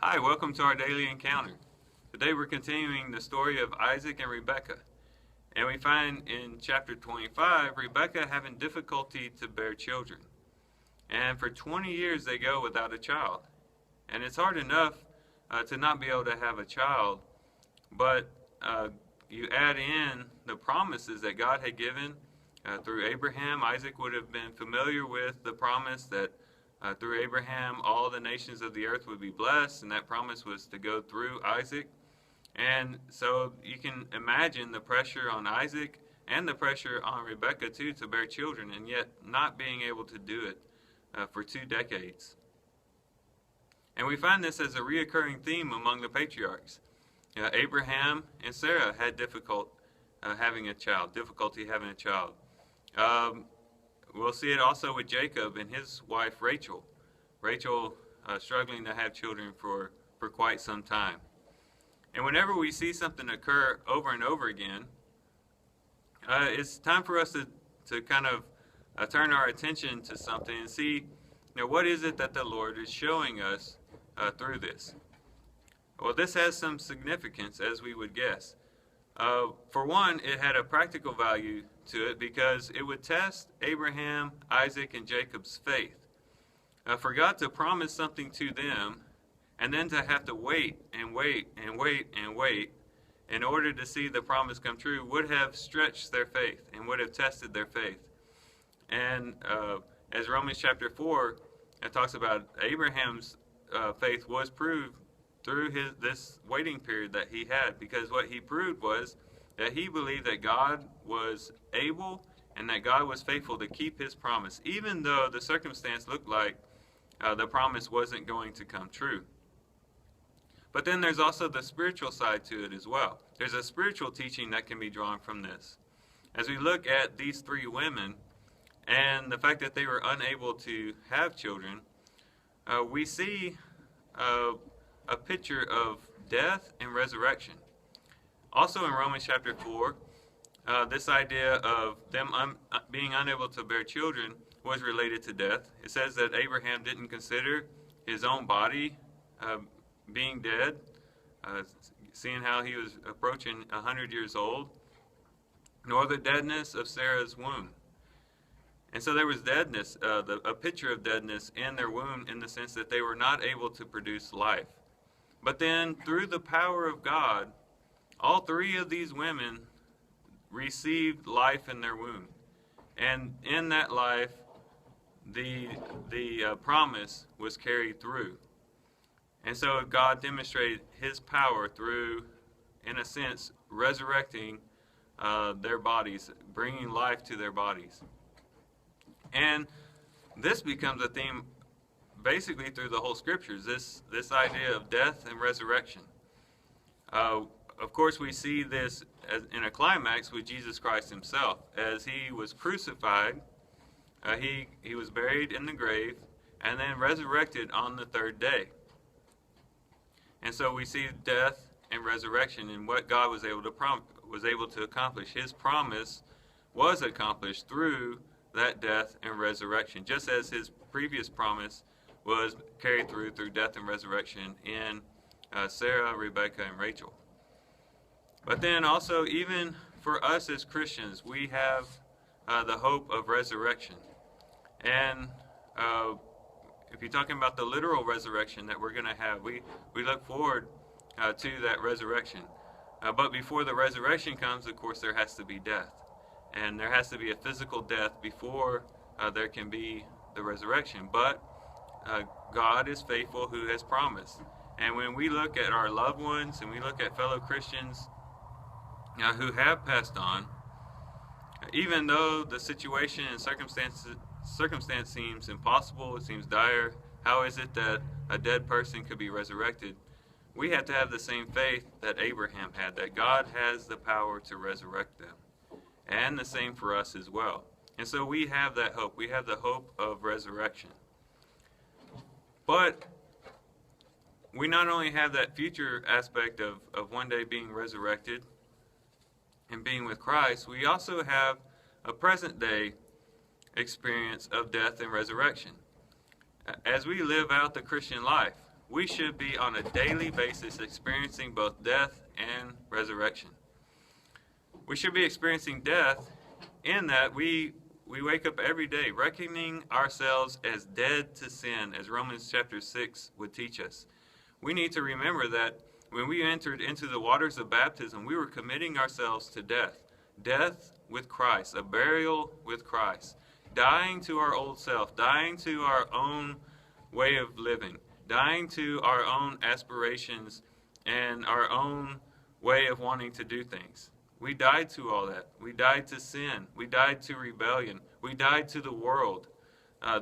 Hi, welcome to our daily encounter. Today we're continuing the story of Isaac and Rebekah. And we find in chapter 25, Rebekah having difficulty to bear children. And for 20 years they go without a child. And it's hard enough to not be able to have a child, but you add in the promises that God had given through Abraham. Isaac would have been familiar with the promise that through Abraham, all the nations of the earth would be blessed, and that promise was to go through Isaac. And so you can imagine the pressure on Isaac and the pressure on Rebekah, too, to bear children, and yet not being able to do it for 2 decades. And we find this as a reoccurring theme among the patriarchs. Abraham and Sarah had difficulty having a child. We'll see it also with Jacob and his wife Rachel. Rachel struggling to have children for quite some time. And whenever we see something occur over and over again, it's time for us to kind of turn our attention to something and see, what is it that the Lord is showing us through this? Well, this has some significance, as we would guess. For one, it had a practical value to it because it would test Abraham, Isaac, and Jacob's faith. For God to promise something to them and then to have to wait and wait and wait and wait in order to see the promise come true would have stretched their faith and would have tested their faith. And as Romans chapter 4 talks about, Abraham's faith was proved through this waiting period that he had, because what he proved was that he believed that God was able and that God was faithful to keep his promise, even though the circumstance looked like the promise wasn't going to come true. But then there's also the spiritual side to it as well. There's a spiritual teaching that can be drawn from this. As we look at these 3 women and the fact that they were unable to have children, we see a picture of death and resurrection. Also in Romans chapter 4, this idea of them being unable to bear children was related to death. It says that Abraham didn't consider his own body being dead, seeing how he was approaching 100 years old, nor the deadness of Sarah's womb. And so there was deadness, a picture of deadness in their womb, in the sense that they were not able to produce life. But then through the power of God, all 3 of these women received life in their womb. And in that life, the promise was carried through. And so God demonstrated his power through, in a sense, resurrecting their bodies, bringing life to their bodies. And this becomes a theme basically through the whole scriptures, this idea of death and resurrection. Of course, we see this in a climax with Jesus Christ himself. As he was crucified, he was buried in the grave, and then resurrected on the 3rd day. And so we see death and resurrection, and what God was able to accomplish. His promise was accomplished through that death and resurrection, just as his previous promise was carried through death and resurrection in Sarah, Rebekah, and Rachel. But then also, even for us as Christians, we have the hope of resurrection. And if you're talking about the literal resurrection that we're going to have, we look forward to that resurrection. But before the resurrection comes, of course, there has to be death. And there has to be a physical death before there can be the resurrection. But God is faithful who has promised. And when we look at our loved ones and we look at fellow Christians who have passed on, even though the situation and circumstance seems impossible, it seems dire, how is it that a dead person could be resurrected? We have to have the same faith that Abraham had, that God has the power to resurrect them. And the same for us as well. And so we have that hope. We have the hope of resurrection. But we not only have that future aspect of one day being resurrected and being with Christ, we also have a present day experience of death and resurrection. As we live out the Christian life, we should be on a daily basis experiencing both death and resurrection. We should be experiencing death in that we wake up every day reckoning ourselves as dead to sin, as Romans chapter 6 would teach us. We need to remember that when we entered into the waters of baptism, we were committing ourselves to death. Death with Christ, a burial with Christ. Dying to our old self, dying to our own way of living, dying to our own aspirations and our own way of wanting to do things. We died to all that. We died to sin. We died to rebellion. We died to the world.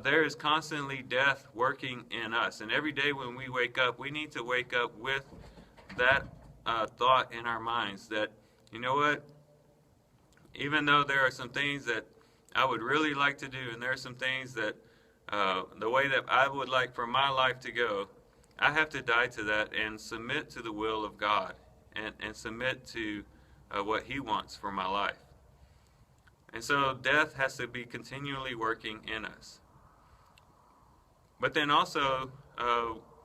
There is constantly death working in us. And every day when we wake up, we need to wake up with that thought in our minds that, you know what, even though there are some things that I would really like to do, and there are some things that the way that I would like for my life to go, I have to die to that and submit to the will of God and submit to what He wants for my life. And so death has to be continually working in us. But then also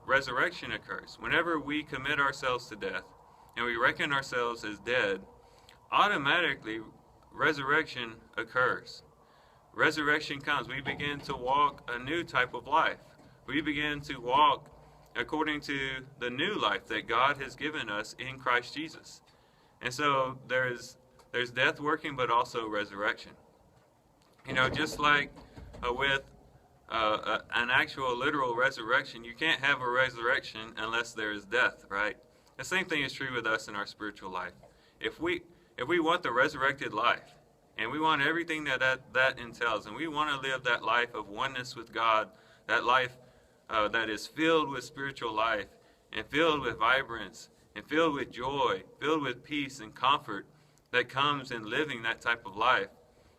resurrection occurs. Whenever we commit ourselves to death and we reckon ourselves as dead, automatically resurrection occurs. Resurrection comes. We begin to walk a new type of life. We begin to walk according to the new life that God has given us in Christ Jesus. And so there's death working, but also resurrection. You know, just like with an actual literal resurrection, you can't have a resurrection unless there is death, right? The same thing is true with us in our spiritual life. If we want the resurrected life, and we want everything that entails, and we want to live that life of oneness with God, that life that is filled with spiritual life, and filled with vibrance, and filled with joy, filled with peace and comfort that comes in living that type of life,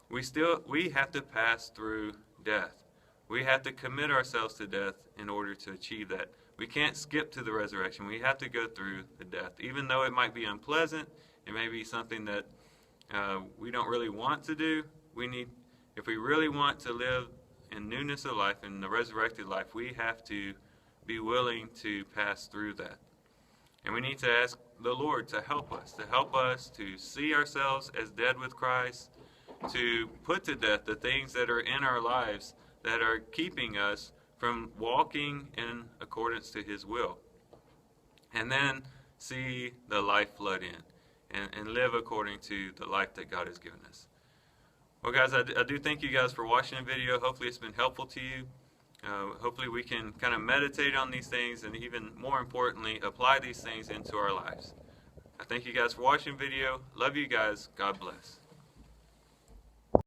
we have to pass through death. We have to commit ourselves to death in order to achieve that. We can't skip to the resurrection. We have to go through the death. Even though it might be unpleasant, it may be something that we don't really want to do. If we really want to live in newness of life, in the resurrected life, we have to be willing to pass through that. And we need to ask the Lord to help us to see ourselves as dead with Christ, to put to death the things that are in our lives that are keeping us from walking in accordance to His will. And then see the life flood in and live according to the life that God has given us. Well, guys, I do thank you guys for watching the video. Hopefully it's been helpful to you. Hopefully we can kind of meditate on these things and even more importantly, apply these things into our lives. I thank you guys for watching the video. Love you guys. God bless.